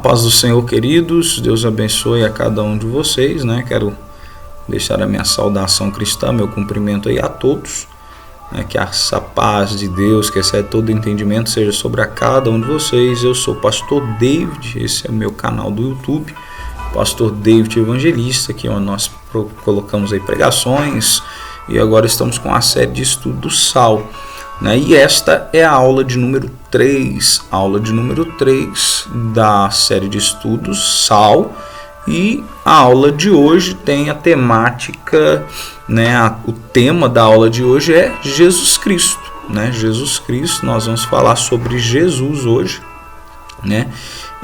paz do Senhor, queridos. Deus abençoe a cada um de vocês, né? Quero deixar a minha saudação cristã, meu cumprimento aí a todos, né? Que essa paz de Deus, que excede todo entendimento, seja sobre a cada um de vocês. Eu sou o pastor David, esse é o meu canal do YouTube, pastor David Evangelista, que nós colocamos aí pregações, e agora estamos com a série de estudo do Sal, né? E esta é a aula de número 3, da série de estudos Sal. E a aula de hoje tem a temática, né? O tema da aula de hoje é Jesus Cristo, né? Jesus Cristo, nós vamos falar sobre Jesus hoje, né?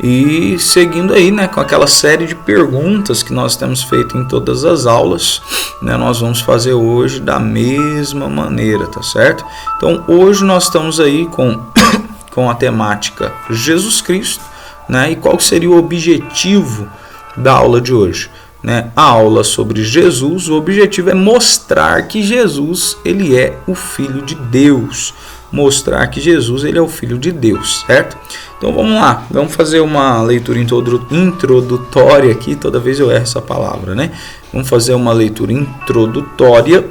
E seguindo aí, né, com aquela série de perguntas que nós temos feito em todas as aulas, né, nós vamos fazer hoje da mesma maneira, tá certo? Então hoje nós estamos aí com a temática Jesus Cristo, né? E qual seria o objetivo da aula de hoje, né? A aula sobre Jesus, o objetivo é mostrar que Jesus, ele é o Filho de Deus, mostrar que Jesus, ele é o Filho de Deus, certo? Então vamos lá, vamos fazer uma leitura introdutória aqui, toda vez eu erro essa palavra, né? Vamos fazer uma leitura introdutória,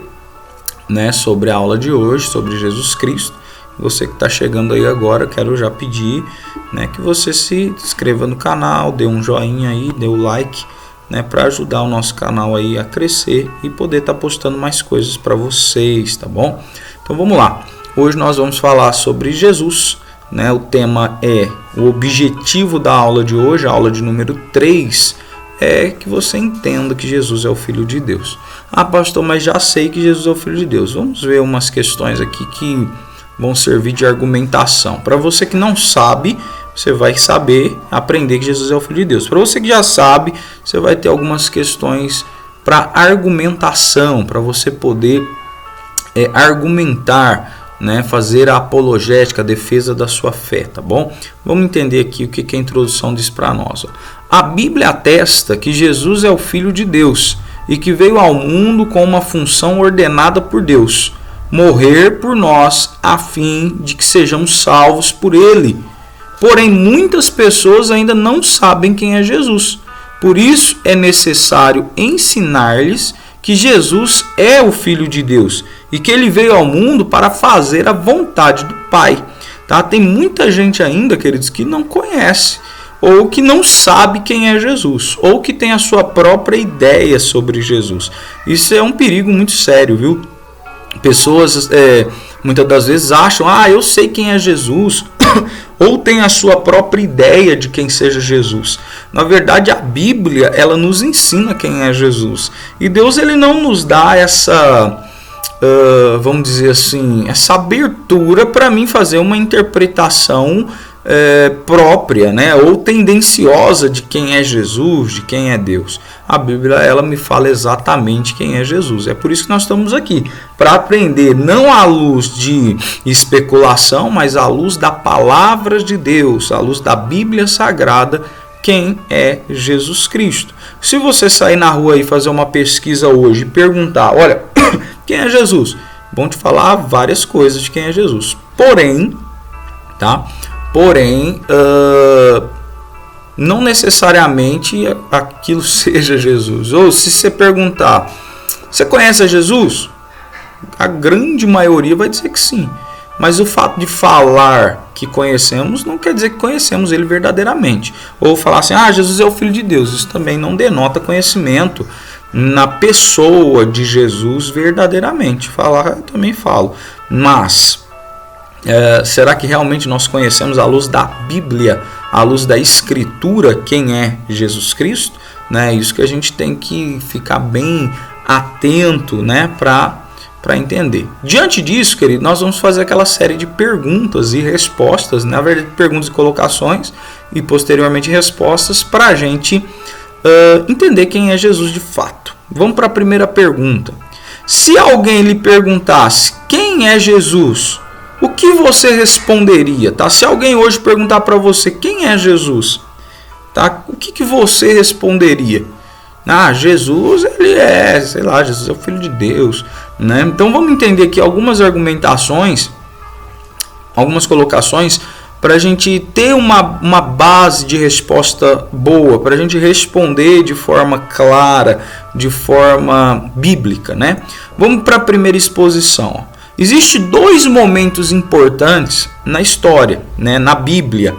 né, sobre a aula de hoje, sobre Jesus Cristo. Você que está chegando aí agora, quero já pedir, né, que você se inscreva no canal, dê um joinha aí, dê o like, né, para ajudar o nosso canal aí a crescer e poder estar postando mais coisas para vocês, tá bom? Então vamos lá. Hoje nós vamos falar sobre Jesus, né? O tema é o objetivo da aula de hoje, a aula de número 3, é que você entenda que Jesus é o Filho de Deus. Ah, pastor, mas já sei que Jesus é o Filho de Deus. Vamos ver umas questões aqui que vão servir de argumentação. Para você que não sabe, você vai saber aprender que Jesus é o Filho de Deus. Para você que já sabe, você vai ter algumas questões para argumentação, para você poder argumentar, né, fazer a apologética, a defesa da sua fé, tá bom? Vamos entender aqui o que a introdução diz para nós. Ó. A Bíblia atesta que Jesus é o Filho de Deus e que veio ao mundo com uma função ordenada por Deus, morrer por nós a fim de que sejamos salvos por ele. Porém, muitas pessoas ainda não sabem quem é Jesus. Por isso é necessário ensinar-lhes que Jesus é o Filho de Deus e que ele veio ao mundo para fazer a vontade do Pai. Tá? Tem muita gente ainda, queridos, que não conhece ou que não sabe quem é Jesus ou que tem a sua própria ideia sobre Jesus. Isso é um perigo muito sério, viu? Pessoas muitas das vezes acham, eu sei quem é Jesus, ou tem a sua própria ideia de quem seja Jesus. Na verdade, a Bíblia, ela nos ensina quem é Jesus. E Deus, ele não nos dá essa, vamos dizer assim, essa abertura para mim fazer uma interpretação própria, né, ou tendenciosa de quem é Jesus, de quem é Deus. A Bíblia, ela me fala exatamente quem é Jesus. É por isso que nós estamos aqui, para aprender não à luz de especulação, mas à luz da palavra de Deus, à luz da Bíblia Sagrada, quem é Jesus Cristo. Se você sair na rua e fazer uma pesquisa hoje e perguntar, olha, quem é Jesus? Vão te falar várias coisas de quem é Jesus. Porém, não necessariamente aquilo seja Jesus. Ou se você perguntar, você conhece a Jesus? A grande maioria vai dizer que sim. Mas o fato de falar que conhecemos não quer dizer que conhecemos ele verdadeiramente. Ou falar assim, Jesus é o Filho de Deus. Isso também não denota conhecimento na pessoa de Jesus verdadeiramente. Falar, eu também falo. Mas será que realmente nós conhecemos à luz da Bíblia, à luz da Escritura, quem é Jesus Cristo? Né? Isso que a gente tem que ficar bem atento, né, para entender. Diante disso, querido, nós vamos fazer aquela série de perguntas e respostas, na verdade, perguntas e colocações, e posteriormente respostas, para a gente entender quem é Jesus de fato. Vamos para a primeira pergunta. Se alguém lhe perguntasse quem é Jesus, o que você responderia? Tá? Se alguém hoje perguntar para você quem é Jesus, tá? O que você responderia? Jesus, ele é, Jesus é o Filho de Deus, né? Então vamos entender aqui algumas argumentações, algumas colocações para a gente ter uma base de resposta boa, para a gente responder de forma clara, de forma bíblica, né? Vamos para a primeira exposição. Existem 2 momentos importantes na história, né, na Bíblia,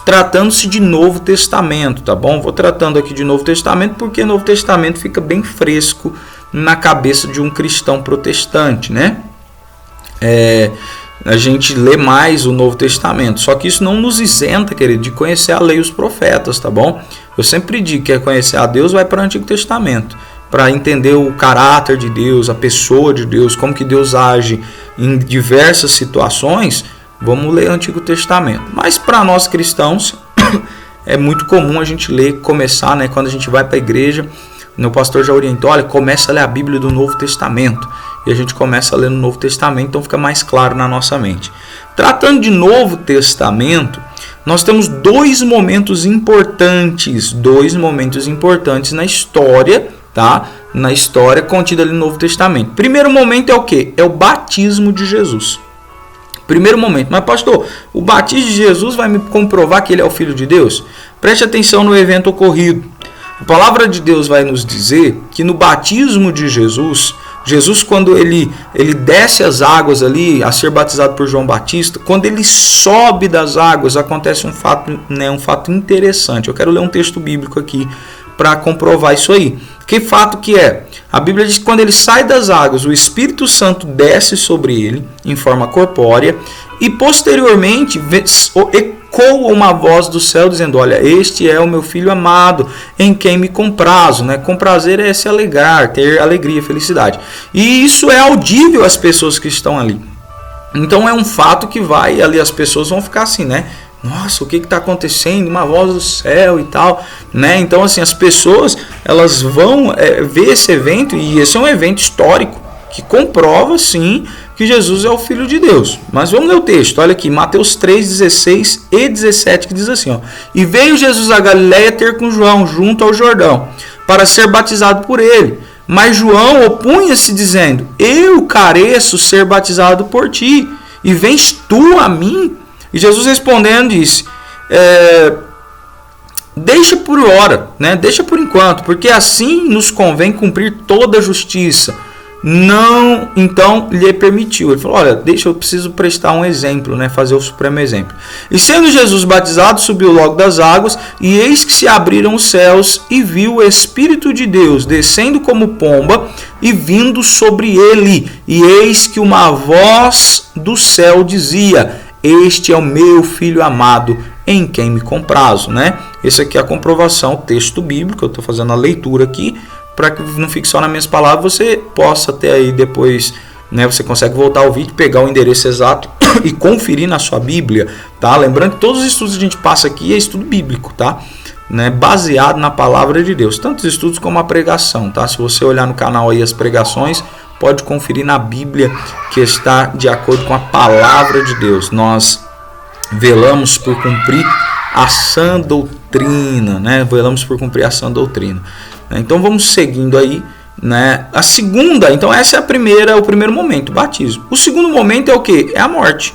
tratando-se de Novo Testamento, tá bom? Vou tratando aqui de Novo Testamento porque Novo Testamento fica bem fresco na cabeça de um cristão protestante, né? A gente lê mais o Novo Testamento, só que isso não nos isenta, querido, de conhecer a lei e os profetas, tá bom? Eu sempre digo que quer conhecer a Deus, vai para o Antigo Testamento, para entender o caráter de Deus, a pessoa de Deus, como que Deus age em diversas situações. Vamos ler o Antigo Testamento. Mas para nós cristãos é muito comum a gente ler, começar, né, quando a gente vai para a igreja, meu pastor já orientou, olha, começa a ler a Bíblia do Novo Testamento. E a gente começa a ler no Novo Testamento, então fica mais claro na nossa mente. Tratando de Novo Testamento, nós temos 2 momentos importantes na história, tá? Na história contida ali no Novo Testamento. Primeiro momento é o quê? É o batismo de Jesus. Primeiro momento. Mas pastor, o batismo de Jesus vai me comprovar que ele é o Filho de Deus? Preste atenção no evento ocorrido. A palavra de Deus vai nos dizer que no batismo de Jesus, quando ele desce as águas ali, a ser batizado por João Batista, quando ele sobe das águas, acontece um fato interessante. Eu quero ler um texto bíblico aqui para comprovar isso aí. Que fato que é? A Bíblia diz que quando ele sai das águas, o Espírito Santo desce sobre ele em forma corpórea e posteriormente ecoa uma voz do céu dizendo, olha, este é o meu filho amado, em quem me comprazo, né? Comprazer é se alegrar, ter alegria, felicidade. E isso é audível às pessoas que estão ali. Então é um fato que vai ali, as pessoas vão ficar assim, né? Nossa, o que está acontecendo? Uma voz do céu e tal, né? Então assim, as pessoas, elas vão ver esse evento, e esse é um evento histórico que comprova sim que Jesus é o Filho de Deus. Mas vamos ler o texto, olha aqui, Mateus 3, 16 e 17, que diz assim, ó, e veio Jesus a Galiléia ter com João junto ao Jordão, para ser batizado por ele. Mas João opunha-se dizendo, eu careço ser batizado por ti, e vens tu a mim? E Jesus respondendo disse, deixa por hora, né? Deixa por enquanto, porque assim nos convém cumprir toda a justiça. Não, então lhe permitiu. Ele falou, olha, eu preciso prestar um exemplo, né? Fazer o supremo exemplo. E sendo Jesus batizado, subiu logo das águas, e eis que se abriram os céus, e viu o Espírito de Deus descendo como pomba, e vindo sobre ele. E eis que uma voz do céu dizia, este é o meu filho amado, em quem me comprazo, né? Esse aqui é a comprovação, o texto bíblico, eu estou fazendo a leitura aqui, para que não fique só nas minhas palavras, você possa ter aí depois, né? Você consegue voltar ao vídeo, pegar o endereço exato e conferir na sua Bíblia, tá? Lembrando que todos os estudos que a gente passa aqui é estudo bíblico, tá? Né? Baseado na palavra de Deus, tanto os estudos como a pregação, tá? Se você olhar no canal aí as pregações, pode conferir na Bíblia que está de acordo com a palavra de Deus. Nós velamos por cumprir a sã doutrina, né? Velamos por cumprir a sã doutrina. Então vamos seguindo aí, né? A segunda, então essa é o primeiro momento, o batismo. O segundo momento é o quê? É a morte.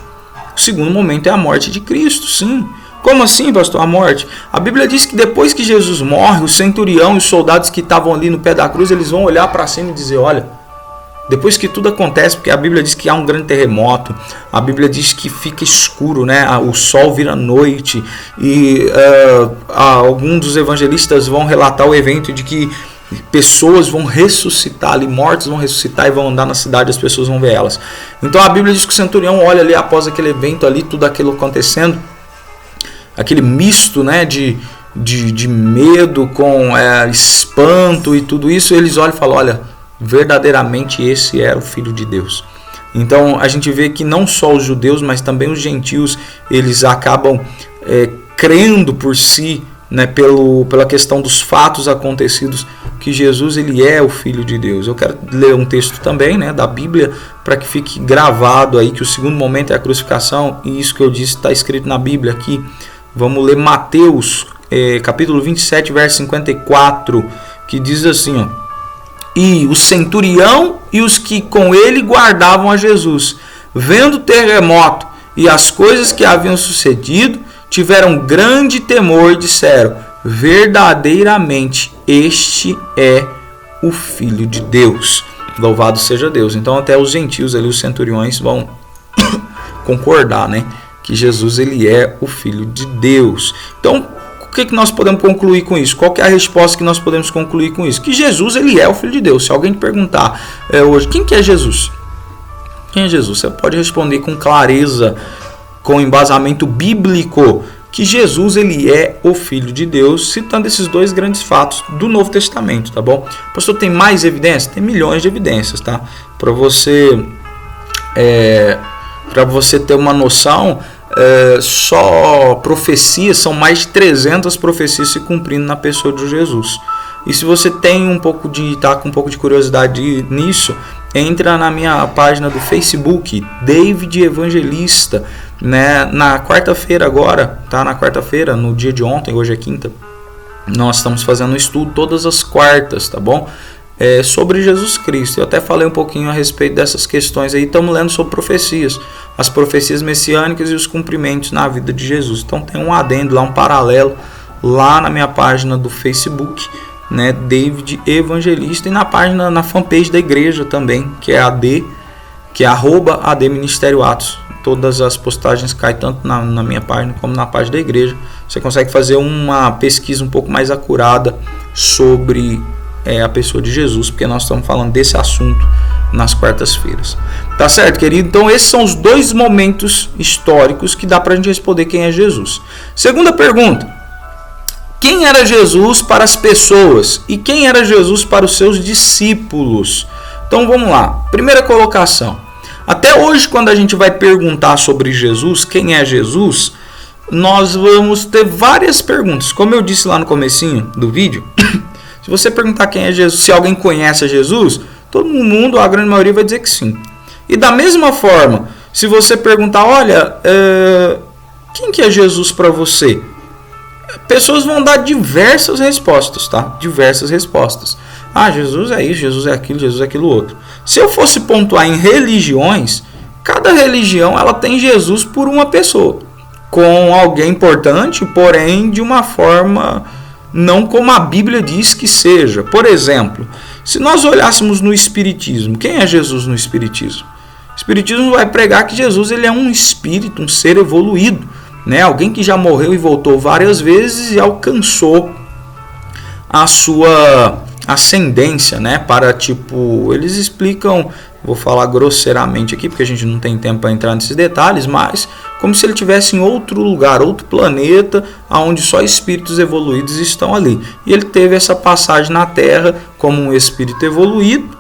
O segundo momento é a morte de Cristo, sim. Como assim, pastor, a morte? A Bíblia diz que depois que Jesus morre, o centurião e os soldados que estavam ali no pé da cruz, eles vão olhar para cima e dizer, olha, depois que tudo acontece, porque a Bíblia diz que há um grande terremoto, a Bíblia diz que fica escuro, né? O sol vira noite, e alguns dos evangelistas vão relatar o evento de que pessoas vão ressuscitar ali, mortos vão ressuscitar e vão andar na cidade, as pessoas vão ver elas. Então a Bíblia diz que o centurião olha ali após aquele evento ali, tudo aquilo acontecendo, aquele misto, né, de medo com espanto e tudo isso, eles olham e falam, olha, verdadeiramente esse era o Filho de Deus. Então a gente vê que não só os judeus, mas também os gentios, eles acabam crendo por si, né, pela questão dos fatos acontecidos, que Jesus ele é o Filho de Deus. Eu quero ler um texto também, né, da Bíblia, para que fique gravado aí que o segundo momento é a crucificação, e isso que eu disse está escrito na Bíblia aqui. Vamos ler Mateus capítulo 27, verso 54, que diz assim, ó, e o centurião e os que com ele guardavam a Jesus, vendo o terremoto e as coisas que haviam sucedido, tiveram grande temor e disseram: verdadeiramente este é o Filho de Deus. Louvado seja Deus. Então até os gentios ali, os centuriões, vão concordar, né, que Jesus ele é o Filho de Deus. Então o que nós podemos concluir com isso? Qual que é a resposta que nós podemos concluir com isso? Que Jesus ele é o Filho de Deus. Se alguém te perguntar hoje, quem que é Jesus? Quem é Jesus? Você pode responder com clareza, com embasamento bíblico, que Jesus ele é o Filho de Deus, citando esses dois grandes fatos do Novo Testamento, tá bom? Pastor, tem mais evidências? Tem milhões de evidências, tá? Para você ter uma noção, só profecias, são mais de 300 profecias se cumprindo na pessoa de Jesus. E se você tem tá com um pouco de curiosidade nisso, entra na minha página do Facebook, David Evangelista, né? Na quarta-feira agora, tá? Na quarta-feira, no dia de ontem, hoje é quinta, nós estamos fazendo um estudo todas as quartas, tá bom? Sobre Jesus Cristo. Eu até falei um pouquinho a respeito dessas questões aí. Estamos lendo sobre profecias, as profecias messiânicas e os cumprimentos na vida de Jesus. Então tem um adendo lá, um paralelo lá na minha página do Facebook, né, David Evangelista, e na página, na fanpage da igreja também, que é @AD Ministério Atos. Todas as postagens caem tanto na minha página como na página da igreja. Você consegue fazer uma pesquisa um pouco mais acurada sobre a pessoa de Jesus, porque nós estamos falando desse assunto nas quartas-feiras. Tá certo, querido? Então esses são os dois momentos históricos que dá pra gente responder quem é Jesus. Segunda pergunta: quem era Jesus para as pessoas e quem era Jesus para os seus discípulos? Então vamos lá. Primeira colocação. Até hoje, quando a gente vai perguntar sobre Jesus, quem é Jesus, nós vamos ter várias perguntas. Como eu disse lá no comecinho do vídeo, se você perguntar quem é Jesus, se alguém conhece a Jesus, todo mundo, a grande maioria, vai dizer que sim. E da mesma forma, se você perguntar, olha, quem que é Jesus para você? Pessoas vão dar diversas respostas, tá? Diversas respostas. Ah, Jesus é isso, Jesus é aquilo outro. Se eu fosse pontuar em religiões, cada religião ela tem Jesus por uma pessoa, com alguém importante, porém de uma forma não como a Bíblia diz que seja. Por exemplo, se nós olhássemos no Espiritismo, quem é Jesus no Espiritismo? O Espiritismo vai pregar que Jesus ele é um espírito, um ser evoluído, né? Alguém que já morreu e voltou várias vezes e alcançou a sua ascendência, né? Eles explicam, vou falar grosseiramente aqui, porque a gente não tem tempo para entrar nesses detalhes, mas como se ele estivesse em outro lugar, outro planeta, onde só espíritos evoluídos estão ali. E ele teve essa passagem na Terra como um espírito evoluído,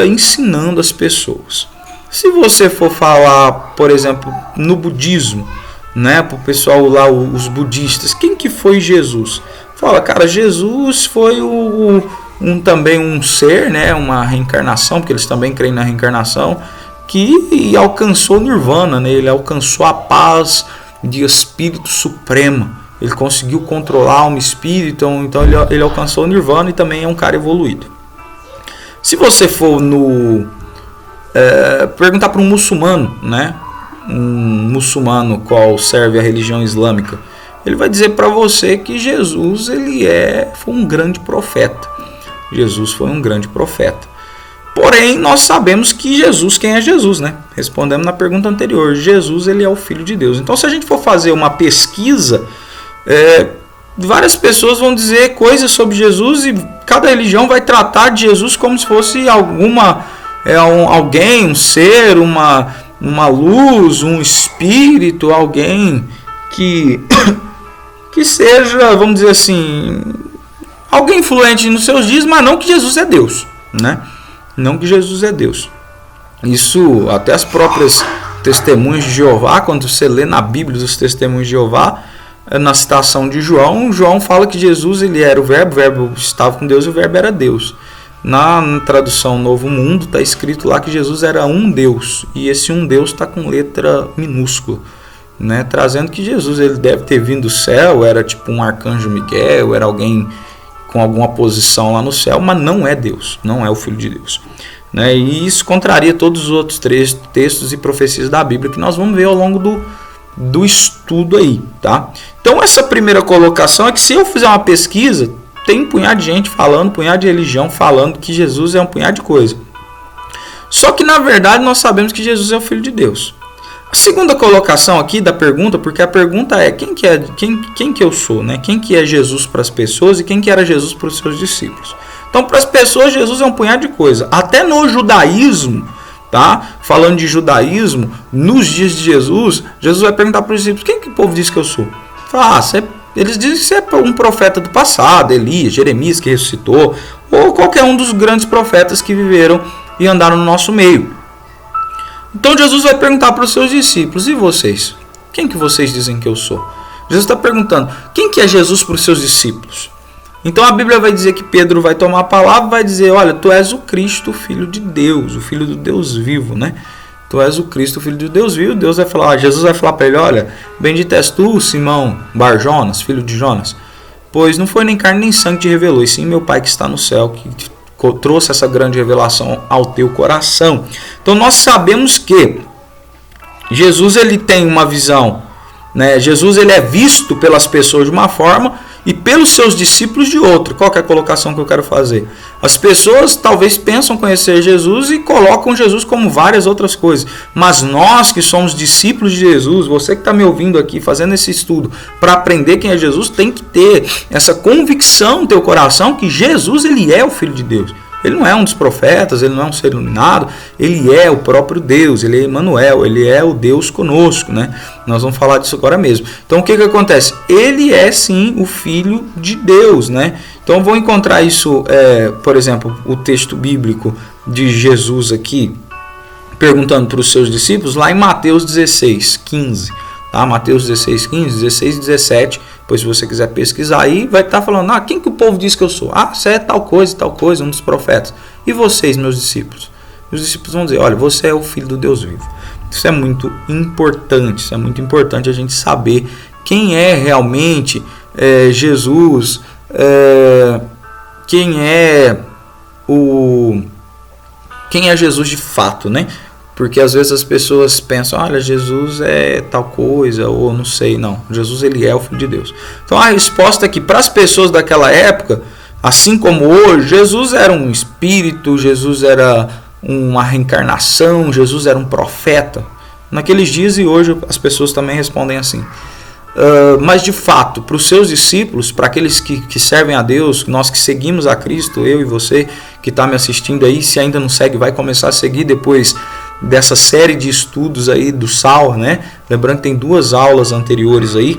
ensinando as pessoas. Se você for falar, por exemplo, no budismo, né, para o pessoal lá, os budistas, quem que foi Jesus? Fala, cara, Jesus foi também um ser, né, uma reencarnação, porque eles também creem na reencarnação, que alcançou Nirvana, né, ele alcançou a paz de espírito supremo, ele conseguiu controlar a alma espírito, então ele alcançou Nirvana e também é um cara evoluído. Se você for perguntar para um muçulmano, né, um muçulmano qual serve a religião islâmica, ele vai dizer para você que Jesus foi um grande profeta. Jesus foi um grande profeta. Porém, nós sabemos que quem é Jesus, né? Respondemos na pergunta anterior, Jesus ele é o Filho de Deus. Então, se a gente for fazer uma pesquisa, várias pessoas vão dizer coisas sobre Jesus e cada religião vai tratar de Jesus como se fosse alguém, um ser, uma luz, um espírito, alguém que seja, vamos dizer assim, alguém influente nos seus dias, mas não que Jesus é Deus, né? Não que Jesus é Deus. Isso até as próprias testemunhas de Jeová, quando você lê na Bíblia dos testemunhos de Jeová, na citação de João fala que Jesus ele era o verbo estava com Deus e o verbo era Deus. Na tradução Novo Mundo está escrito lá que Jesus era um Deus, e esse um Deus está com letra minúscula, né? Trazendo que Jesus ele deve ter vindo do céu, era tipo um arcanjo Miguel, era alguém com alguma posição lá no céu, mas não é Deus, não é o Filho de Deus. né? E isso contraria todos os outros textos e profecias da Bíblia que nós vamos ver ao longo do estudo aí, tá? Então essa primeira colocação é que se eu fizer uma pesquisa, tem um punhado de gente falando, um punhado de religião falando que Jesus é um punhado de coisa. Só que na verdade nós sabemos que Jesus é o Filho de Deus. A segunda colocação aqui da pergunta, porque a pergunta é quem que eu sou, né? Quem que é Jesus para as pessoas e quem que era Jesus para os seus discípulos. Então, para as pessoas, Jesus é um punhado de coisa. Até no judaísmo, tá? Falando de judaísmo, nos dias de Jesus, Jesus vai perguntar para os discípulos: quem que o povo diz que eu sou? Fala, eles dizem que você é um profeta do passado, Elias, Jeremias que ressuscitou, ou qualquer um dos grandes profetas que viveram e andaram no nosso meio. Então Jesus vai perguntar para os seus discípulos: e vocês? Quem que vocês dizem que eu sou? Jesus está perguntando: quem que é Jesus para os seus discípulos? Então a Bíblia vai dizer que Pedro vai tomar a palavra e vai dizer: olha, tu és o Cristo, o Filho de Deus, o Filho do Deus vivo, né? Tu és o Cristo, o Filho de Deus vivo. Jesus vai falar para ele: olha, bendito és tu, Simão Bar-Jonas, filho de Jonas, pois não foi nem carne nem sangue que te revelou, e sim meu Pai que está no céu, que trouxe essa grande revelação ao teu coração. Então nós sabemos que Jesus ele tem uma visão, né? Jesus ele é visto pelas pessoas de uma forma e pelos seus discípulos de outra. Qual que é a colocação que eu quero fazer? As pessoas talvez pensam conhecer Jesus e colocam Jesus como várias outras coisas. Mas nós que somos discípulos de Jesus, você que está me ouvindo aqui, fazendo esse estudo, para aprender quem é Jesus, tem que ter essa convicção no teu coração que Jesus ele é o Filho de Deus. Ele não é um dos profetas, ele não é um ser iluminado, ele é o próprio Deus, ele é Emmanuel, ele é o Deus conosco, né? Nós vamos falar disso agora mesmo. Então o que acontece? Ele é sim o Filho de Deus, né? Então vou encontrar isso, por exemplo, o texto bíblico de Jesus aqui, perguntando para os seus discípulos, lá em Mateus 16, 15. Tá? Mateus 16, 15, 16 e 17. Pois se você quiser pesquisar aí, vai estar falando: quem que o povo diz que eu sou? Você é tal coisa, um dos profetas. E vocês, meus discípulos? Os discípulos vão dizer: olha, você é o Filho do Deus vivo. Isso é muito importante, a gente saber quem é realmente Jesus, quem é Jesus de fato, né? Porque às vezes as pessoas pensam: olha, Jesus é tal coisa, ou não sei. Não, Jesus ele é o Filho de Deus. Então a resposta é que para as pessoas daquela época, assim como hoje, Jesus era um espírito, Jesus era uma reencarnação, Jesus era um profeta. Naqueles dias e hoje as pessoas também respondem assim. Mas de fato, para os seus discípulos, para aqueles que servem a Deus, nós que seguimos a Cristo, eu e você que está me assistindo aí, se ainda não segue, vai começar a seguir depois dessa série de estudos aí do Sal, né? Lembrando que tem 2 aulas anteriores aí.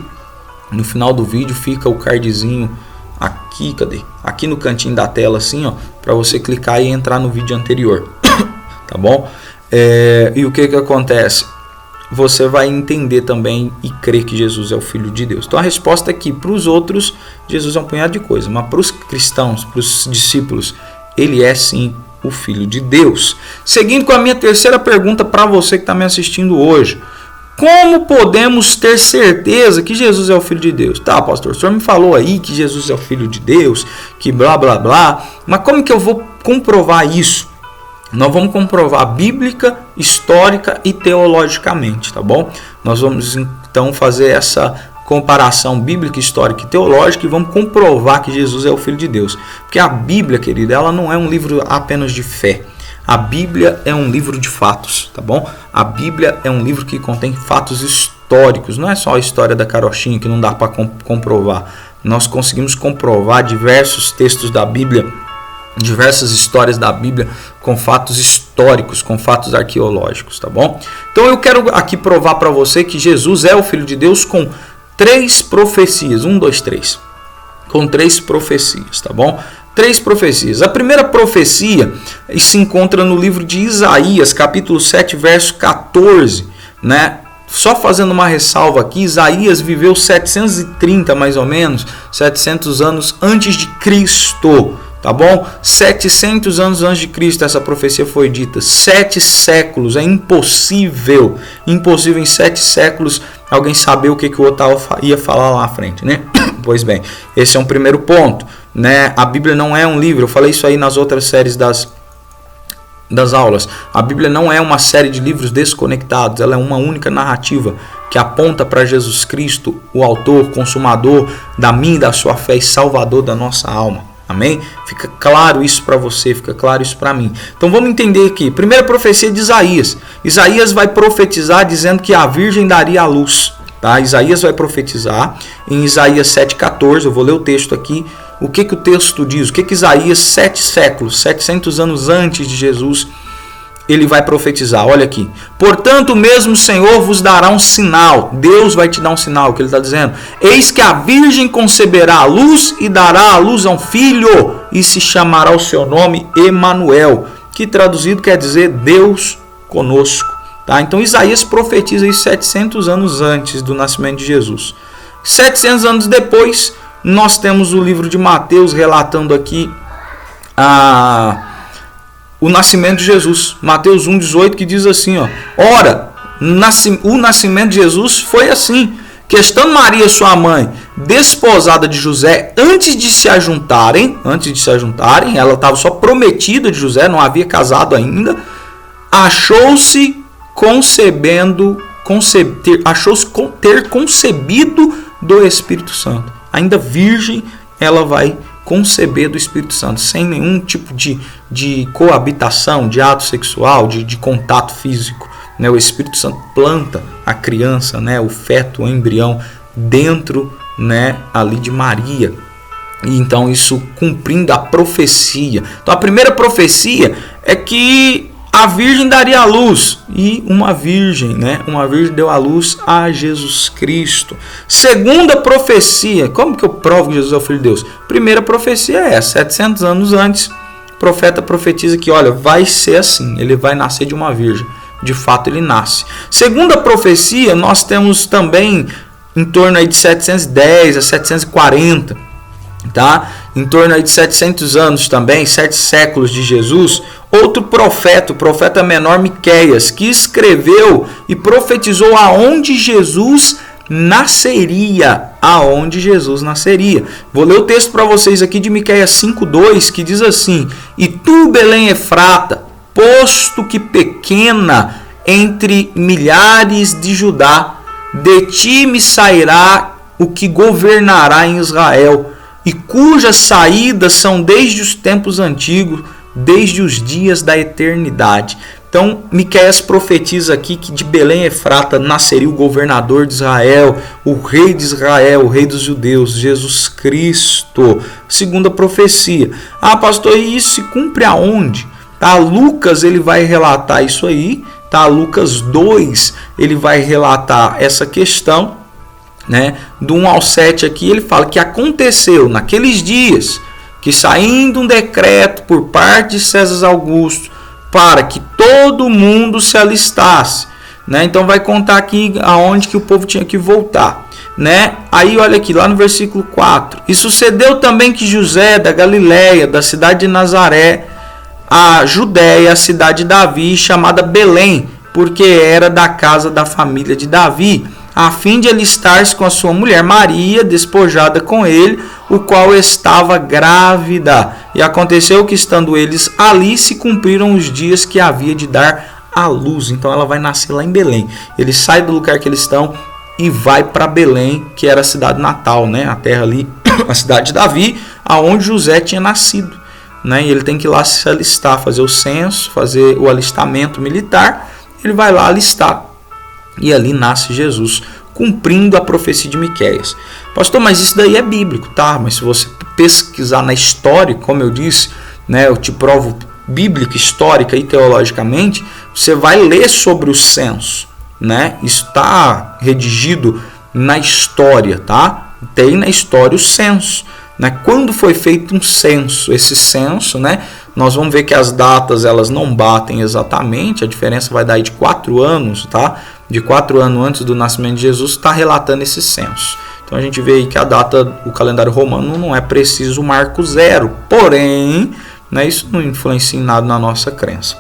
No final do vídeo fica o cardzinho aqui, cadê? Aqui no cantinho da tela assim, ó, para você clicar e entrar no vídeo anterior. Tá bom? E o que acontece? Você vai entender também e crer que Jesus é o Filho de Deus. Então a resposta é que para os outros Jesus é um punhado de coisa, mas para os cristãos, para os discípulos, ele é sim o Filho de Deus. Seguindo com a minha terceira pergunta para você que está me assistindo hoje: como podemos ter certeza que Jesus é o Filho de Deus? Tá, pastor, o senhor me falou aí que Jesus é o Filho de Deus, que blá blá blá, mas como que eu vou comprovar isso? Nós vamos comprovar bíblica, histórica e teologicamente, tá bom? Nós vamos então fazer essa comparação bíblica, histórica e teológica e vamos comprovar que Jesus é o Filho de Deus. Porque a Bíblia, querida, ela não é um livro apenas de fé. A Bíblia é um livro de fatos, tá bom? A Bíblia é um livro que contém fatos históricos. Não é só a história da carochinha que não dá para comprovar. Nós conseguimos comprovar diversos textos da Bíblia, diversas histórias da Bíblia com fatos históricos, com fatos arqueológicos, tá bom? Então eu quero aqui provar para você que Jesus é o Filho de Deus com 3 profecias. 1, 2, 3. Com 3 profecias, tá bom? 3 profecias. A primeira profecia se encontra no livro de Isaías, capítulo 7, verso 14, né? Só fazendo uma ressalva aqui, Isaías viveu 730 mais ou menos, 700 anos antes de Cristo, tá bom? 700 anos antes de Cristo essa profecia foi dita. 7 séculos, é impossível em 7 séculos alguém saber o que o outro ia falar lá na frente, né? Pois bem, esse é um primeiro ponto, né? A Bíblia não é um livro, eu falei isso aí nas outras séries das aulas. A Bíblia não é uma série de livros desconectados, ela é uma única narrativa que aponta para Jesus Cristo, o autor, consumador da minha e da sua fé e salvador da nossa alma. Amém? Fica claro isso para você, fica claro isso para mim. Então vamos entender aqui. Primeira profecia de Isaías. Isaías vai profetizar dizendo que a virgem daria à luz. Tá? Isaías vai profetizar em Isaías 7,14. Eu vou ler o texto aqui. O que o texto diz? O que Isaías, 700 anos antes de Jesus, ele vai profetizar? Olha aqui. Portanto, o mesmo Senhor vos dará um sinal. Deus vai te dar um sinal, o que ele está dizendo. Eis que a virgem conceberá a luz e dará à luz a um filho, e se chamará o seu nome Emanuel, que traduzido quer dizer Deus conosco. Tá? Então Isaías profetiza isso 700 anos antes do nascimento de Jesus. 700 anos depois, nós temos o livro de Mateus relatando aqui o nascimento de Jesus. Mateus 1,18, que diz assim, ó: Ora, o nascimento de Jesus foi assim, que estando Maria, sua mãe, desposada de José, antes de se ajuntarem, ela estava só prometida de José, não havia casado ainda, achou-se ter concebido do Espírito Santo. Ainda virgem, ela vai conceber do Espírito Santo, sem nenhum tipo de coabitação, de ato sexual, de contato físico. O Espírito Santo planta a criança, o feto, o embrião, dentro ali de Maria. E então isso cumprindo a profecia. Então a primeira profecia é que a virgem daria à luz, e uma virgem deu à luz a Jesus Cristo. Segunda profecia, como que eu provo que Jesus é o Filho de Deus? Primeira profecia é 700 anos antes, o profeta profetiza que, olha, vai ser assim, ele vai nascer de uma virgem. De fato ele nasce. Segunda profecia, nós temos também em torno aí de 710 a 740, tá? Em torno aí de 700 anos também, 7 séculos de Jesus, outro profeta, o profeta menor Miqueias, que escreveu e profetizou aonde Jesus nasceria. Vou ler o texto para vocês aqui de Miqueias 5:2, que diz assim: E tu, Belém Efrata, posto que pequena entre milhares de Judá, de ti me sairá o que governará em Israel, e cujas saídas são desde os tempos antigos, desde os dias da eternidade. Então, Miqueias profetiza aqui que de Belém Efrata nasceria o governador de Israel, o rei de Israel, o rei dos judeus, Jesus Cristo. Segunda profecia. Ah, pastor, e isso se cumpre aonde? Tá, Lucas ele vai relatar isso aí. Tá, Lucas 2 ele vai relatar essa questão. Do 1 ao 7 aqui, ele fala que aconteceu naqueles dias que, saindo um decreto por parte de César Augusto para que todo mundo se alistasse, então vai contar aqui aonde que o povo tinha que voltar, Aí olha aqui, lá no versículo 4: E sucedeu também que José da Galiléia, da cidade de Nazaré, a Judéia, a cidade de Davi, chamada Belém, porque era da casa da família de Davi, a fim de alistar-se com a sua mulher Maria, despojada com ele, o qual estava grávida. E aconteceu que, estando eles ali, se cumpriram os dias que havia de dar à luz. Então ela vai nascer lá em Belém. Ele sai do lugar que eles estão e vai para Belém, que era a cidade natal, a terra ali, a cidade de Davi, aonde José tinha nascido. E ele tem que ir lá se alistar, fazer o censo, fazer o alistamento militar. Ele vai lá alistar. E ali nasce Jesus, cumprindo a profecia de Miqueias. Pastor, mas isso daí é bíblico, tá? Mas se você pesquisar na história, como eu disse, eu te provo bíblica, histórica e teologicamente, você vai ler sobre o censo, Isso está redigido na história, tá? Tem na história o censo, Quando foi feito um censo? Esse censo, nós vamos ver que as datas elas não batem exatamente, a diferença vai dar aí de 4 anos, tá? De 4 anos antes do nascimento de Jesus, está relatando esse censo. Então a gente vê aí que a data, o calendário romano não é preciso marco zero, porém, isso não influencia em nada na nossa crença.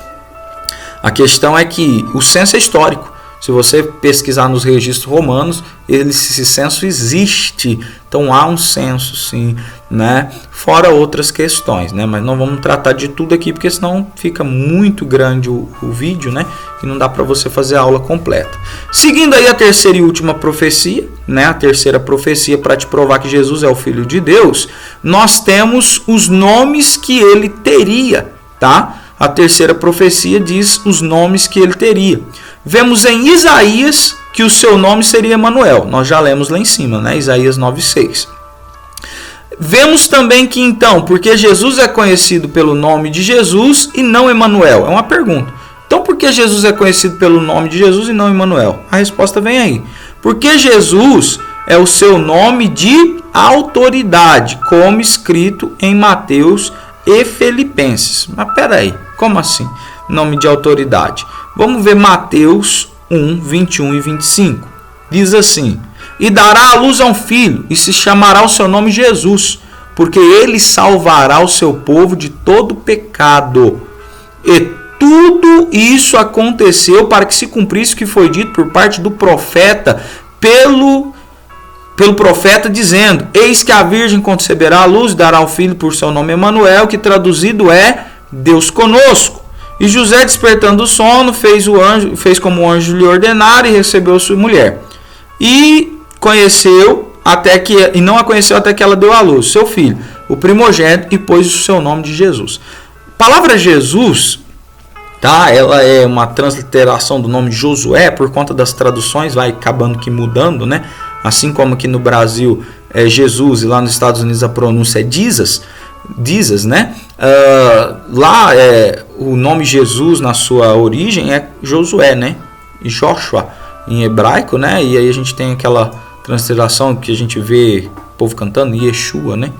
A questão é que o censo é histórico. Se você pesquisar nos registros romanos, esse censo existe. Então há um censo, sim. né? Fora outras questões, né? Mas não vamos tratar de tudo aqui, porque senão fica muito grande o vídeo, né? E não dá para você fazer a aula completa. Seguindo aí a terceira e última profecia, né? A terceira profecia para te provar que Jesus é o Filho de Deus, nós temos os nomes que ele teria, tá? A terceira profecia diz os nomes que ele teria. Vemos em Isaías que o seu nome seria Emanuel. Nós já lemos lá em cima, né? Isaías 9:6. Vemos também que então, porque Jesus é conhecido pelo nome de Jesus e não Emanuel? É uma pergunta. Então, por que Jesus é conhecido pelo nome de Jesus e não Emanuel? A resposta vem aí. Porque Jesus é o seu nome de autoridade, como escrito em Mateus e Filipenses. Mas peraí, como assim? Nome de autoridade. Vamos ver Mateus 1, 21 e 25. Diz assim: e dará à luz a um filho, e se chamará o seu nome Jesus, porque ele salvará o seu povo de todo pecado. E tudo isso aconteceu para que se cumprisse o que foi dito por parte do profeta, pelo profeta, dizendo: eis que a virgem conceberá a luz e dará um filho por seu nome Emanuel, que traduzido é Deus conosco. E José, despertando do sono, fez como o anjo lhe ordenara e recebeu sua mulher. E não a conheceu até que ela deu à luz seu filho, o primogênito, e pôs o seu nome de Jesus. A palavra Jesus, tá? Ela é uma transliteração do nome de Josué, por conta das traduções vai acabando que mudando, né? Assim como aqui no Brasil é Jesus e lá nos Estados Unidos a pronúncia é Jesus, né? Lá o nome Jesus na sua origem é Josué, né? E Joshua em hebraico, né? E aí a gente tem aquela transliteração que a gente vê o povo cantando, Yeshua, né?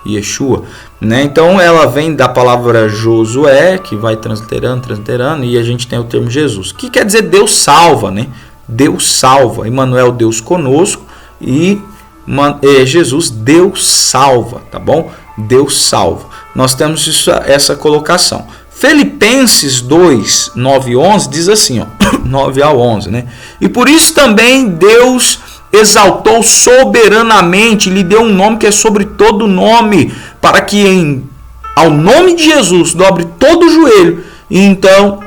Yeshua, né? Então ela vem da palavra Josué, que vai transliterando, e a gente tem o termo Jesus, que quer dizer Deus salva, né? Deus salva. Emmanuel, Deus conosco, e Jesus, Deus salva, tá bom? Deus salva. Nós temos essa colocação. Filipenses 2, 9 e 11 diz assim, ó, 9 ao 11, né? E por isso também Deus exaltou soberanamente, lhe deu um nome que é sobre todo nome, para que ao nome de Jesus dobre todo o joelho, e então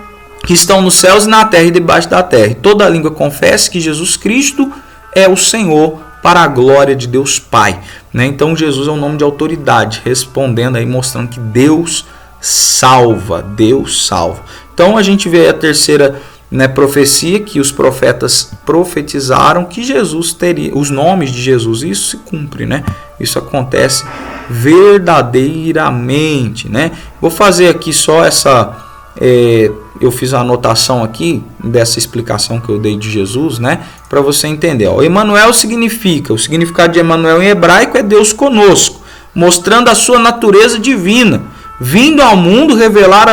que estão nos céus e na terra e debaixo da terra, e toda língua confesse que Jesus Cristo é o Senhor, para a glória de Deus Pai, né? Então Jesus é um nome de autoridade, respondendo aí, mostrando que Deus salva, Deus salva. Então a gente vê a terceira, né, profecia, que os profetas profetizaram que Jesus teria, os nomes de Jesus, isso se cumpre, né? Isso acontece verdadeiramente, né? Vou fazer aqui só eu fiz a anotação aqui dessa explicação que eu dei de Jesus, né? Para você entender. Ó, Emanuel significa, o significado de Emanuel em hebraico é Deus conosco, mostrando a sua natureza divina, vindo ao mundo revelar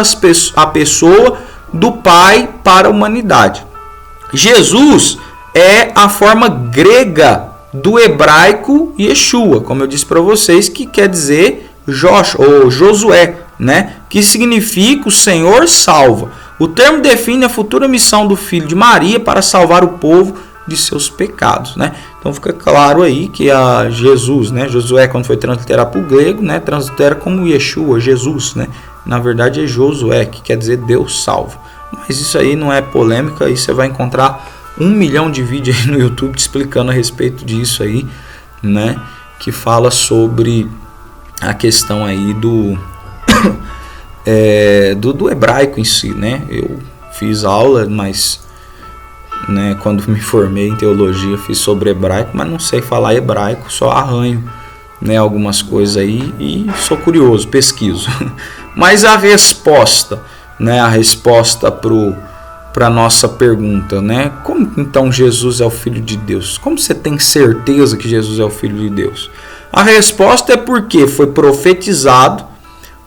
a pessoa do Pai para a humanidade. Jesus é a forma grega do hebraico Yeshua, como eu disse para vocês, que quer dizer Josué, né? Que significa o Senhor salva. O termo define a futura missão do filho de Maria para salvar o povo de seus pecados, né? Então fica claro aí que a Jesus, né? Josué, quando foi transliterado para o grego, né? Translitera como Yeshua, Jesus, né? Na verdade é Josué, que quer dizer Deus salva. Mas isso aí não é polêmica, aí você vai encontrar 1 milhão de vídeos aí no YouTube te explicando a respeito disso aí, né? Que fala sobre a questão aí do hebraico em si, né? Eu fiz aula, mas, né, quando me formei em teologia fiz sobre hebraico, mas não sei falar hebraico, só arranho, né, algumas coisas aí e sou curioso, pesquiso. Mas a resposta, né, para a nossa pergunta, né? Como então Jesus é o Filho de Deus? Como você tem certeza que Jesus é o Filho de Deus? A resposta é porque foi profetizado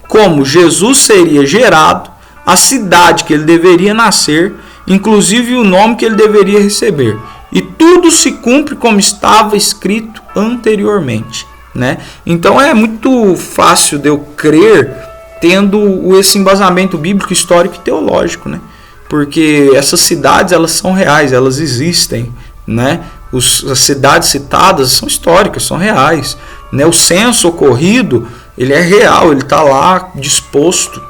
como Jesus seria gerado, a cidade que ele deveria nascer, inclusive o nome que ele deveria receber. E tudo se cumpre como estava escrito anteriormente, né? Então é muito fácil de eu crer tendo esse embasamento bíblico, histórico e teológico, né? Porque essas cidades, elas são reais, elas existem, né? As cidades citadas são históricas, são reais, né? O censo ocorrido, ele é real, ele está lá disposto,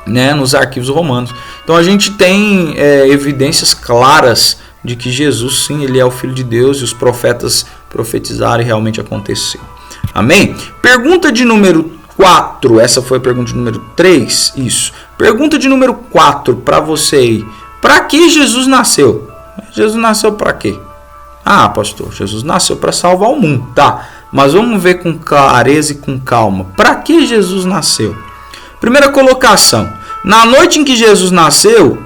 né, nos arquivos romanos. Então a gente tem evidências claras de que Jesus, sim, ele é o Filho de Deus, e os profetas profetizaram e realmente aconteceu. Amém? Pergunta de número 4, essa foi a pergunta de número 3, isso. Pergunta de número 4 para você aí. Para que Jesus nasceu? Jesus nasceu para quê? Ah, pastor, Jesus nasceu para salvar o mundo, tá? Mas vamos ver com clareza e com calma. Para que Jesus nasceu? Primeira colocação. Na noite em que Jesus nasceu,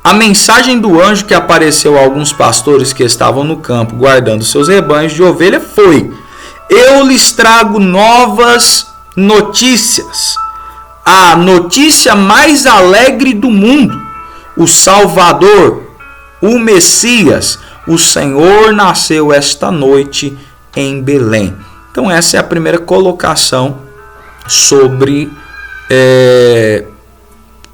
a mensagem do anjo que apareceu a alguns pastores que estavam no campo guardando seus rebanhos de ovelha foi: eu lhes trago novas notícias. A notícia mais alegre do mundo. O Salvador, o Messias, o Senhor nasceu esta noite em Belém. Então essa é a primeira colocação sobre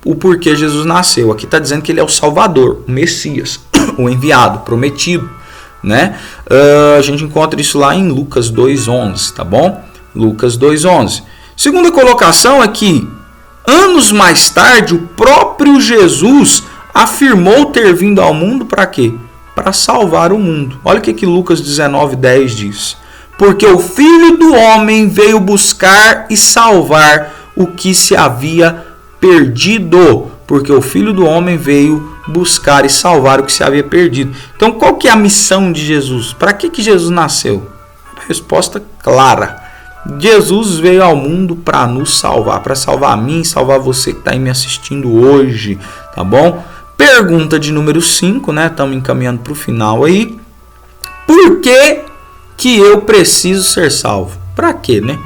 o porquê Jesus nasceu. Aqui está dizendo que ele é o Salvador, o Messias, o enviado, prometido, né? A gente encontra isso lá em Lucas 2:11, tá bom? Lucas 2:11. Segunda colocação é que anos mais tarde o próprio Jesus afirmou ter vindo ao mundo para quê? Para salvar o mundo. Olha o que Lucas 19:10 diz. Porque o Filho do Homem veio buscar e salvar o que se havia perdido. Porque o Filho do Homem veio buscar e salvar o que se havia perdido. Então, qual que é a missão de Jesus? Para que Jesus nasceu? Resposta clara. Jesus veio ao mundo para nos salvar, para salvar a mim, salvar você que está aí me assistindo hoje, tá bom? Pergunta de número 5, né? Estamos encaminhando para o final aí. Por que eu preciso ser salvo? Para quê, né?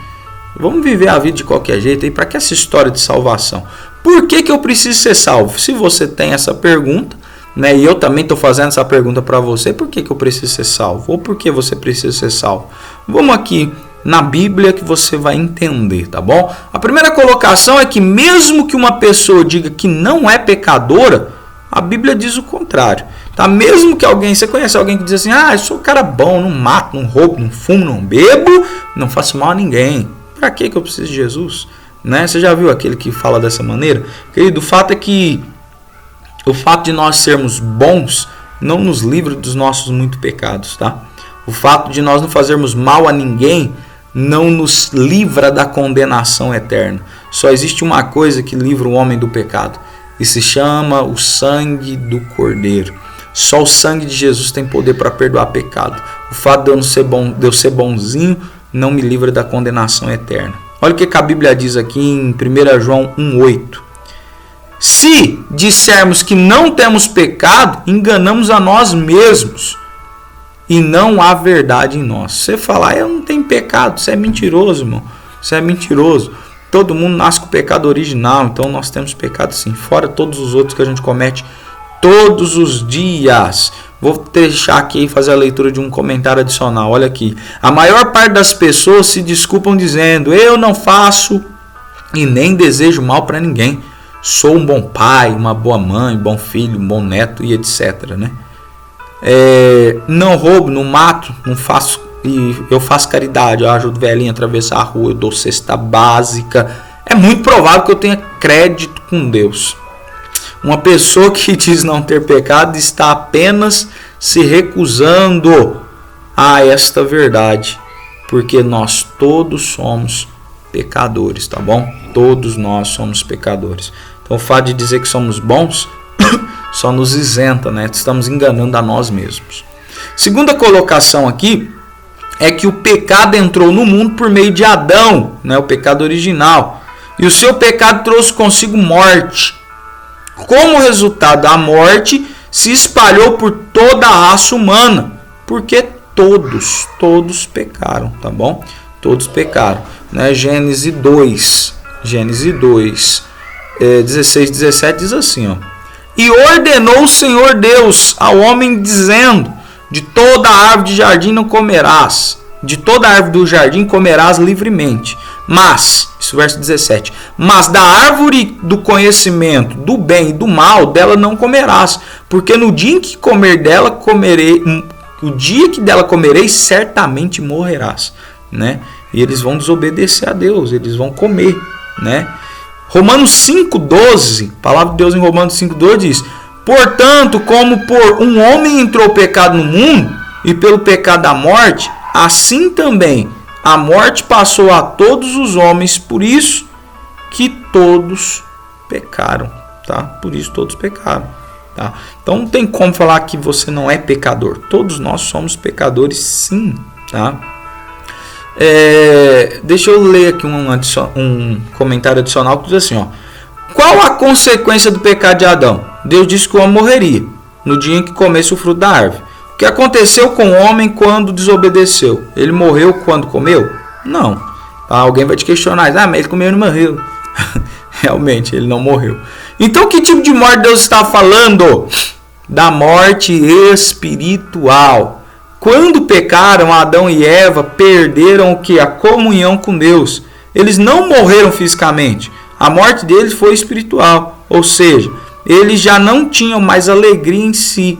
Vamos viver a vida de qualquer jeito aí. Para que essa história de salvação? Por que eu preciso ser salvo? Se você tem essa pergunta, né? E eu também estou fazendo essa pergunta para você. Por que eu preciso ser salvo? Ou por que você precisa ser salvo? Vamos aqui na Bíblia que você vai entender, tá bom? A primeira colocação é que mesmo que uma pessoa diga que não é pecadora, a Bíblia diz o contrário, tá? Mesmo que alguém, você conhece alguém que diz assim: eu sou um cara bom, não mato, não roubo, não fumo, não bebo, não faço mal a ninguém. Para que eu preciso de Jesus? Né? Você já viu aquele que fala dessa maneira? Querido, o fato é que o fato de nós sermos bons não nos livra dos nossos muitos pecados, tá? O fato de nós não fazermos mal a ninguém não nos livra da condenação eterna. Só existe uma coisa que livra o homem do pecado, e se chama o sangue do Cordeiro. Só o sangue de Jesus tem poder para perdoar pecado. O fato de eu não ser bom, de eu ser bonzinho, não me livra da condenação eterna. Olha o que a Bíblia diz aqui em 1 João 1,8. Se dissermos que não temos pecado, enganamos a nós mesmos, e não há verdade em nós. Você falar, eu não tenho pecado, você é mentiroso, irmão. Você é mentiroso. Todo mundo nasce com o pecado original, então nós temos pecado sim, fora todos os outros que a gente comete todos os dias. Vou deixar aqui e fazer a leitura de um comentário adicional. Olha aqui. A maior parte das pessoas se desculpam dizendo: eu não faço e nem desejo mal para ninguém. Sou um bom pai, uma boa mãe, um bom filho, um bom neto e etc, né? Não roubo, não mato, não faço, e eu faço caridade, eu ajudo velhinho a atravessar a rua, eu dou cesta básica. É muito provável que eu tenha crédito com Deus. Uma pessoa que diz não ter pecado está apenas se recusando a esta verdade, porque nós todos somos pecadores, tá bom? Todos nós somos pecadores. Então o fato de dizer que somos bons só nos isenta, né? Estamos enganando a nós mesmos. Segunda colocação aqui é que o pecado entrou no mundo por meio de Adão, né? O pecado original. E o seu pecado trouxe consigo morte. Como resultado, a morte se espalhou por toda a raça humana, porque todos pecaram, tá bom? Todos pecaram, né? Gênesis 2, 16, 17 diz assim, ó: e ordenou o Senhor Deus ao homem, dizendo: de toda árvore de jardim não comerás, de toda árvore do jardim comerás livremente, mas, isso verso 17, mas da árvore do conhecimento do bem e do mal, dela não comerás, porque no dia em que comer dela, o dia que dela comereis, certamente morrerás, né? E eles vão desobedecer a Deus, eles vão comer, né? Romanos 5,12, a palavra de Deus em Romanos 5,12 diz: portanto, como por um homem entrou o pecado no mundo, e pelo pecado a morte, assim também a morte passou a todos os homens, por isso que todos pecaram, tá? Por isso todos pecaram, tá? Então não tem como falar que você não é pecador. Todos nós somos pecadores, sim, tá? Deixa eu ler aqui um comentário adicional que diz assim, ó: qual a consequência do pecado de Adão? Deus disse que o homem morreria no dia em que comesse o fruto da árvore. O que aconteceu com o homem quando desobedeceu? Ele morreu quando comeu? Não. Alguém vai te questionar: mas ele comeu e não morreu. Realmente, ele não morreu. Então, que tipo de morte Deus está falando? Da morte espiritual. Quando pecaram, Adão e Eva perderam o que? A comunhão com Deus. Eles não morreram fisicamente. A morte deles foi espiritual. Ou seja, eles já não tinham mais alegria em si,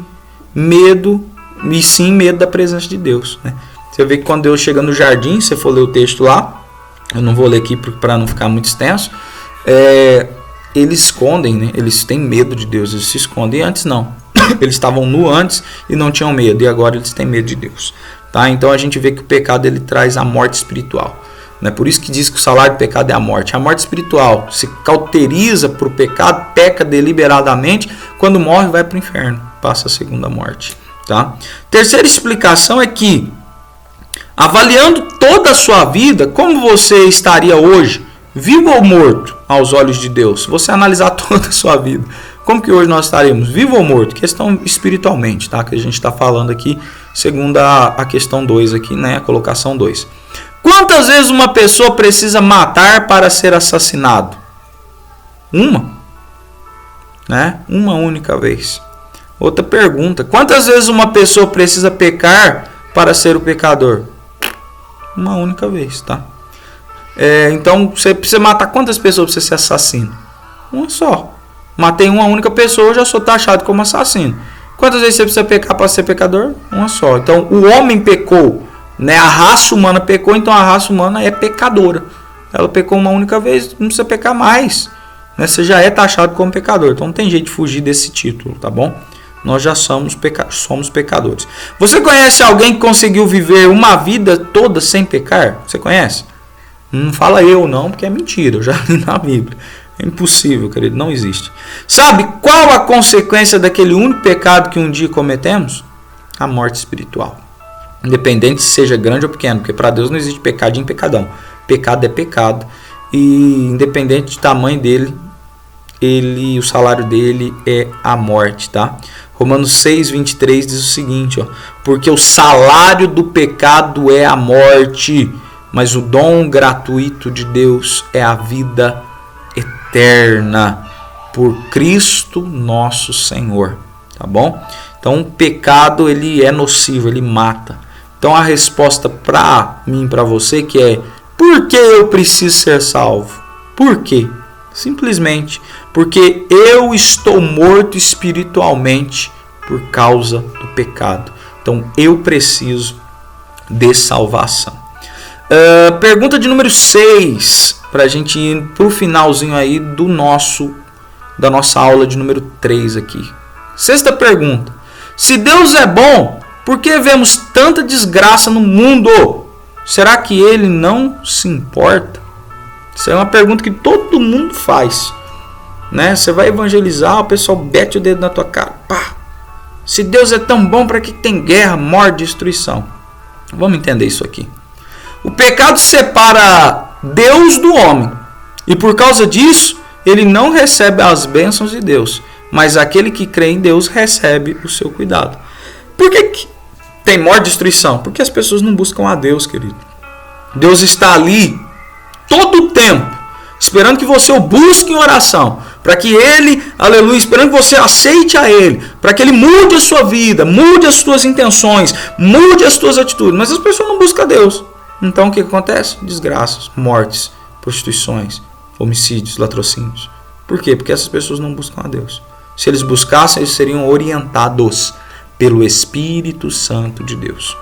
medo, e sim medo da presença de Deus, né? Você vê que quando Deus chega no jardim, se você for ler o texto lá, eu não vou ler aqui para não ficar muito extenso, eles escondem, né? Eles têm medo de Deus, eles se escondem. Antes não, eles estavam nu antes e não tinham medo, e agora eles têm medo de Deus, tá? Então a gente vê que o pecado ele traz a morte espiritual, né? Por isso que diz que o salário do pecado é a morte. A morte espiritual se cauteriza para o pecado, peca deliberadamente, quando morre vai para o inferno, passa a segunda morte, tá? Terceira explicação é que, avaliando toda a sua vida, como você estaria hoje, vivo ou morto, aos olhos de Deus? Se você analisar toda a sua vida, como que hoje nós estaremos? Vivo ou morto? Questão espiritualmente, tá? Que a gente está falando aqui, segundo a questão 2 aqui, né? A colocação 2. Quantas vezes uma pessoa precisa matar para ser assassinado? Uma. Né? Uma única vez. Outra pergunta: quantas vezes uma pessoa precisa pecar para ser o pecador? Uma única vez, tá? Então, você precisa matar quantas pessoas para você ser assassino? Uma só. Matei uma única pessoa, eu já sou taxado como assassino. Quantas vezes você precisa pecar para ser pecador? Uma só. Então, o homem pecou, né? A raça humana pecou, então a raça humana é pecadora. Ela pecou uma única vez, não precisa pecar mais, né? Você já é taxado como pecador. Então, não tem jeito de fugir desse título, tá bom? Nós já somos pecadores. Você conhece alguém que conseguiu viver uma vida toda sem pecar? Você conhece? Não fala eu não, porque é mentira. Eu já li na Bíblia. É impossível, querido. Não existe. Sabe qual a consequência daquele único pecado que um dia cometemos? A morte espiritual. Independente se seja grande ou pequeno. Porque para Deus não existe pecadinho e pecadão. Pecado é pecado. E independente do tamanho dele, o salário dele é a morte, tá? Romanos 6,23 diz o seguinte, ó: porque o salário do pecado é a morte, mas o dom gratuito de Deus é a vida eterna por Cristo nosso Senhor, tá bom? Então o pecado ele é nocivo, ele mata. Então a resposta para mim, para você, que é: por que eu preciso ser salvo? Por quê? Simplesmente porque eu estou morto espiritualmente por causa do pecado. Então eu preciso de salvação. Pergunta de número 6, para a gente ir para o finalzinho aí da nossa aula de número 3 aqui. Sexta pergunta: se Deus é bom, por que vemos tanta desgraça no mundo? Será que Ele não se importa? Isso é uma pergunta que todo mundo faz, né? Você vai evangelizar, o pessoal bate o dedo na tua cara. Pá! Se Deus é tão bom, para que tem guerra, morte, destruição? Vamos entender isso aqui. O pecado separa Deus do homem, e por causa disso, ele não recebe as bênçãos de Deus, mas aquele que crê em Deus recebe o seu cuidado. Por que tem morte e destruição? Porque as pessoas não buscam a Deus, querido. Deus está ali todo o tempo, esperando que você o busque em oração, para que Ele, aleluia, esperando que você aceite a Ele, para que Ele mude a sua vida, mude as suas intenções, mude as suas atitudes. Mas as pessoas não buscam a Deus. Então o que acontece? Desgraças, mortes, prostituições, homicídios, latrocínios. Por quê? Porque essas pessoas não buscam a Deus. Se eles buscassem, eles seriam orientados pelo Espírito Santo de Deus.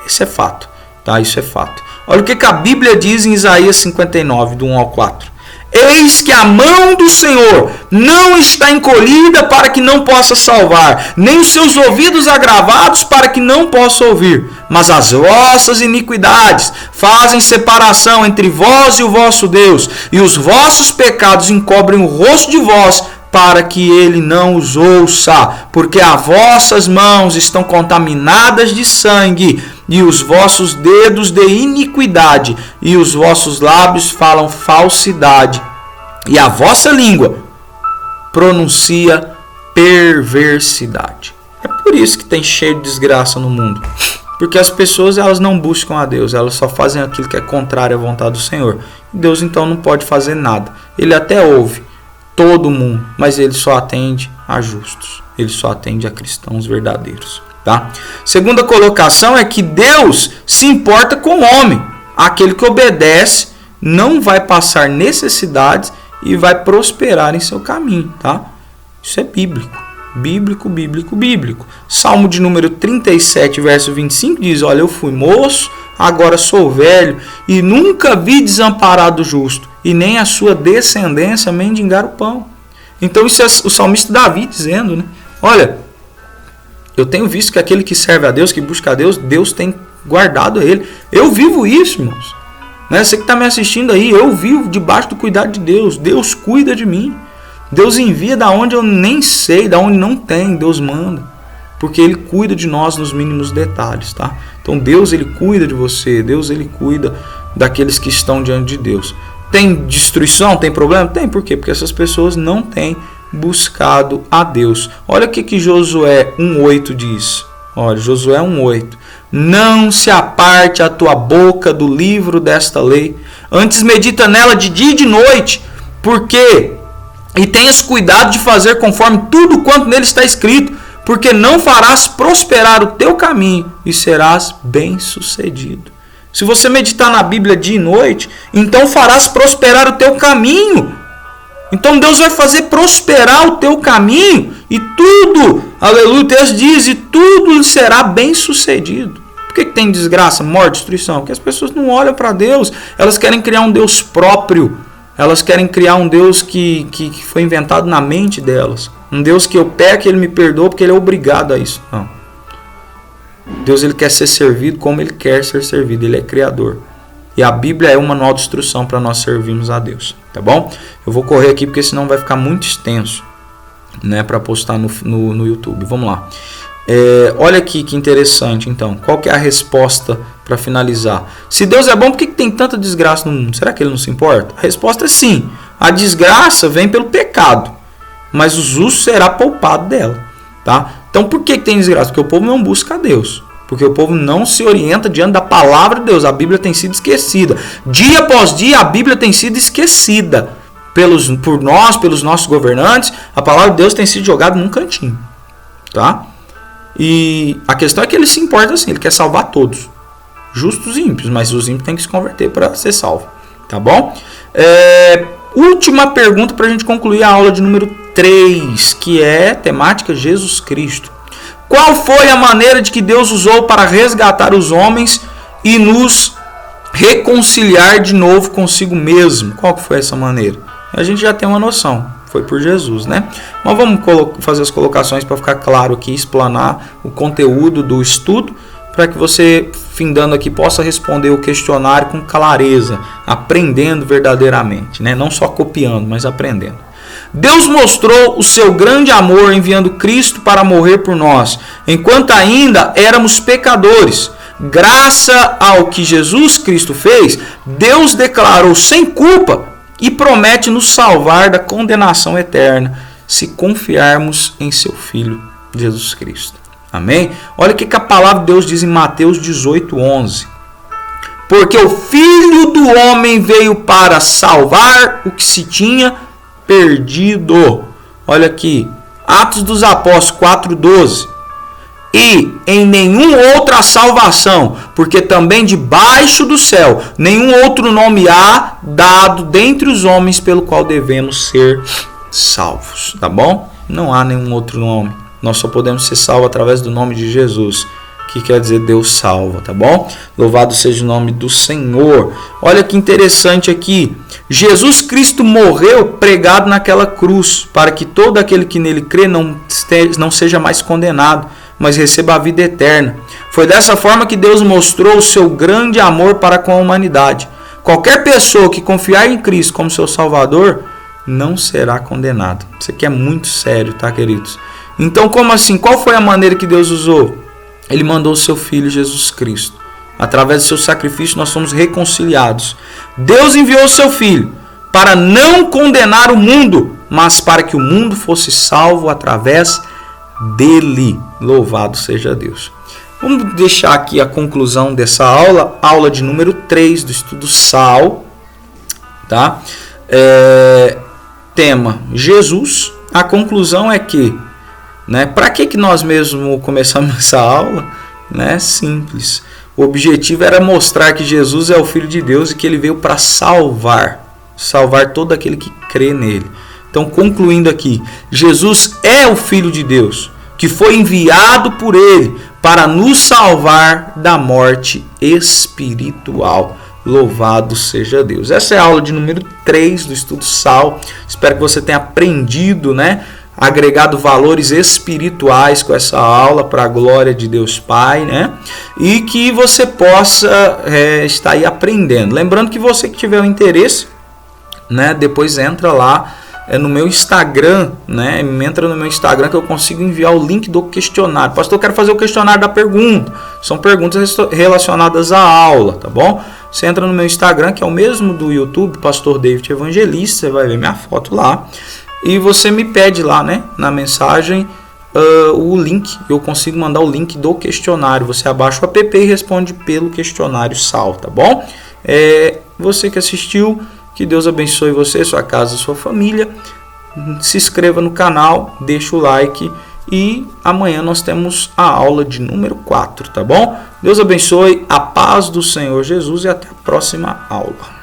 Isso é fato, tá? Isso é fato. Olha o que a Bíblia diz em Isaías 59, do 1 ao 4. Eis que a mão do Senhor não está encolhida para que não possa salvar, nem os seus ouvidos agravados para que não possa ouvir. Mas as vossas iniquidades fazem separação entre vós e o vosso Deus, e os vossos pecados encobrem o rosto de vós, para que ele não os ouça, porque as vossas mãos estão contaminadas de sangue, e os vossos dedos de iniquidade, e os vossos lábios falam falsidade, e a vossa língua pronuncia perversidade. É por isso que tem cheio de desgraça no mundo, porque as pessoas elas não buscam a Deus, elas só fazem aquilo que é contrário à vontade do Senhor. Deus então não pode fazer nada. Ele até ouve todo mundo, mas ele só atende a justos, ele só atende a cristãos verdadeiros, tá? Segunda colocação é que Deus se importa com o homem. Aquele que obedece não vai passar necessidades e vai prosperar em seu caminho, tá? Isso é bíblico. Bíblico. Salmo de número 37, verso 25 diz: olha, eu fui moço, agora sou velho, e nunca vi desamparado o justo, e nem a sua descendência mendigar o pão. Então isso é o salmista Davi dizendo, né? Olha, eu tenho visto que aquele que serve a Deus, que busca a Deus, Deus tem guardado ele. Eu vivo isso, irmãos. Né? Você que está me assistindo aí, eu vivo debaixo do cuidado de Deus. Deus cuida de mim. Deus envia da onde eu nem sei, da onde não tem, Deus manda. Porque Ele cuida de nós nos mínimos detalhes, tá? Então Deus, Ele cuida de você. Deus, Ele cuida daqueles que estão diante de Deus. Tem destruição? Tem problema? Tem. Por quê? Porque essas pessoas não têm buscado a Deus. Olha o que Josué 1,8 diz. Olha, Josué 1,8. Não se aparte a tua boca do livro desta lei. Antes medita nela de dia e de noite. Porque... e tenhas cuidado de fazer conforme tudo quanto nele está escrito, porque não farás prosperar o teu caminho e serás bem-sucedido. Se você meditar na Bíblia dia e noite, então farás prosperar o teu caminho. Então Deus vai fazer prosperar o teu caminho e tudo, aleluia, o texto diz, e tudo será bem-sucedido. Por que tem desgraça, morte, destruição? Porque as pessoas não olham para Deus, elas querem criar um Deus próprio. Elas querem criar um Deus que foi inventado na mente delas. Um Deus que eu peco e Ele me perdoa porque Ele é obrigado a isso. Não. Deus ele quer ser servido como Ele quer ser servido. Ele é criador. E a Bíblia é um manual de instrução para nós servirmos a Deus. Tá bom? Eu vou correr aqui porque senão vai ficar muito extenso, né, para postar no YouTube. Vamos lá. Olha aqui que interessante então. Qual que é a resposta para finalizar? Se Deus é bom, por que tem tanta desgraça no mundo? Será que Ele não se importa? A resposta é sim. A desgraça vem pelo pecado, mas o justo será poupado dela, tá? Então por que tem desgraça? Porque o povo não busca a Deus. Porque o povo não se orienta diante da palavra de Deus. A Bíblia tem sido esquecida. Dia após dia a Bíblia tem sido esquecida por nós, pelos nossos governantes. A palavra de Deus tem sido jogada num cantinho, tá? E a questão é que Ele se importa assim, Ele quer salvar todos, justos e ímpios, mas os ímpios têm que se converter para ser salvo, tá bom? Última pergunta para a gente concluir a aula de número 3, que é temática Jesus Cristo. Qual foi a maneira de que Deus usou para resgatar os homens e nos reconciliar de novo consigo mesmo? Qual que foi essa maneira? A gente já tem uma noção. Foi por Jesus, né? Mas vamos fazer as colocações para ficar claro aqui, explanar o conteúdo do estudo, para que você, findando aqui, possa responder o questionário com clareza, aprendendo verdadeiramente, né? Não só copiando, mas aprendendo. Deus mostrou o seu grande amor enviando Cristo para morrer por nós, enquanto ainda éramos pecadores. Graças ao que Jesus Cristo fez, Deus declarou sem culpa e promete nos salvar da condenação eterna, se confiarmos em seu Filho, Jesus Cristo. Amém? Olha o que a palavra de Deus diz em Mateus 18:11. Porque o Filho do Homem veio para salvar o que se tinha perdido. Olha aqui, Atos dos Apóstolos 4:12. E em nenhum outra salvação, porque também debaixo do céu nenhum outro nome há dado dentre os homens pelo qual devemos ser salvos, tá bom? Não há nenhum outro nome Nós só podemos ser salvos através do nome de Jesus, que quer dizer Deus salva, tá bom? Louvado seja o nome do Senhor. Olha que interessante aqui. Jesus Cristo morreu pregado naquela cruz, para que todo aquele que nele crê não seja mais condenado, mas receba a vida eterna. Foi dessa forma que Deus mostrou o seu grande amor para com a humanidade. Qualquer pessoa que confiar em Cristo como seu Salvador não será condenado. Isso aqui é muito sério, tá, queridos? Então, como assim? Qual foi a maneira que Deus usou? Ele mandou o seu Filho Jesus Cristo. Através do seu sacrifício nós somos reconciliados. Deus enviou o seu Filho para não condenar o mundo, mas para que o mundo fosse salvo através dele. Louvado seja Deus. Vamos deixar aqui a conclusão dessa aula, aula de número 3 do estudo Sal. Tá? Tema Jesus. A conclusão é que, para que nós mesmo começamos essa aula? Simples. O objetivo era mostrar que Jesus é o Filho de Deus e que ele veio para salvar todo aquele que crê nele. Então, concluindo aqui, Jesus é o Filho de Deus, que foi enviado por ele para nos salvar da morte espiritual. Louvado seja Deus. Essa é a aula de número 3 do estudo Sal. Espero que você tenha aprendido, agregado valores espirituais com essa aula para a glória de Deus Pai, e que você possa estar aí aprendendo. Lembrando que você que tiver o interesse, depois entra lá no meu Instagram, entra no meu Instagram que eu consigo enviar o link do questionário. Pastor, eu quero fazer o questionário da pergunta. São perguntas relacionadas à aula, tá bom? Você entra no meu Instagram, que é o mesmo do YouTube, Pastor David Evangelista, você vai ver minha foto lá. E você me pede lá, na mensagem, o link. Eu consigo mandar o link do questionário. Você abaixa o app e responde pelo questionário Sal, tá bom? Você que assistiu, que Deus abençoe você, sua casa, sua família. Se inscreva no canal, deixa o like. E amanhã nós temos a aula de número 4, tá bom? Deus abençoe, a paz do Senhor Jesus e até a próxima aula.